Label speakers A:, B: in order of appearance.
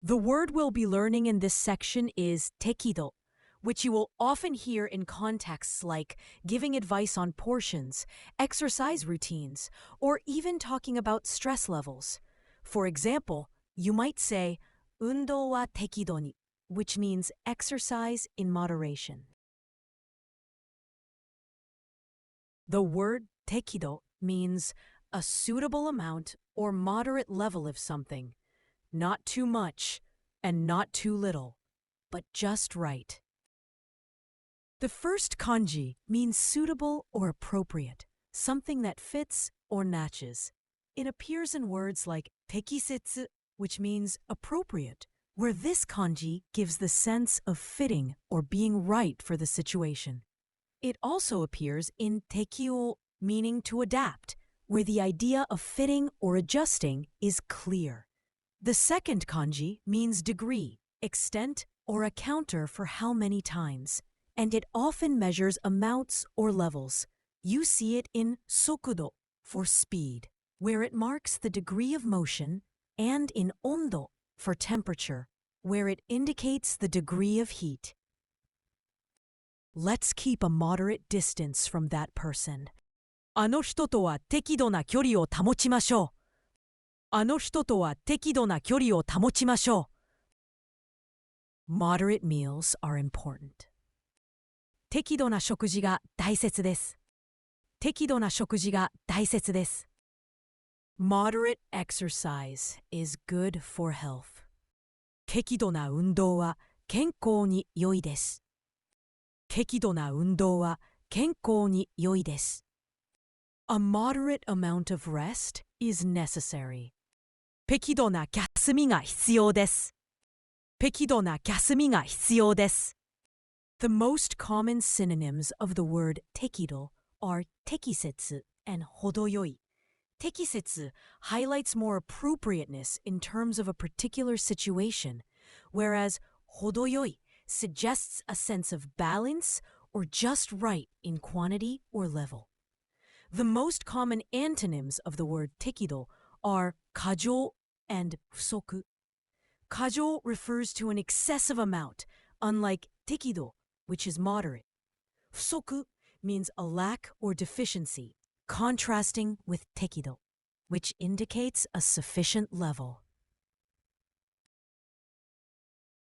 A: The word we'll be learning in this section is tekido, which you will often hear in contexts like giving advice on portions, exercise routines, or even talking about stress levels. For example, you might say, 運動は適度に, which means exercise in moderation. The word tekido means a suitable amount or moderate level of something, not too much and not too little, but just right. The first kanji means suitable or appropriate, something that fits or matches. It appears in words like tekisetsu, which means appropriate, where this kanji gives the sense of fitting or being right for the situation. It also appears in tekio, meaning to adapt, where the idea of fitting or adjusting is clear. The second kanji means degree, extent, or a counter for how many times, and it often measures amounts or levels. You see it in sokudo, for speed, where it marks the degree of motion, and in ondo, for temperature, where it indicates the degree of heat. Let's keep a moderate distance from that person. あの人とは適度な距離を保ちましょう。あの人とは適度な距離を保ちましょう。Moderate meals are important. 適度な食事が大切です。適度な食事が大切です。Moderate exercise is good for health. 適度な運動は健康に良いです。適度な運動は健康に良いです。A moderate amount of rest is necessary. 適度な休みが必要です。適度な休みが必要です。The most common synonyms of the word tekido are tekisetsu and hodoyoi. Tekisetsu highlights more appropriateness in terms of a particular situation, whereas hodoyoi suggests a sense of balance or just right in quantity or level. The most common antonyms of the word tekido are kajo and fusoku. Kajo refers to an excessive amount, unlike tekido, which is moderate. Fusoku means a lack or deficiency, contrasting with tekido, which indicates a sufficient level.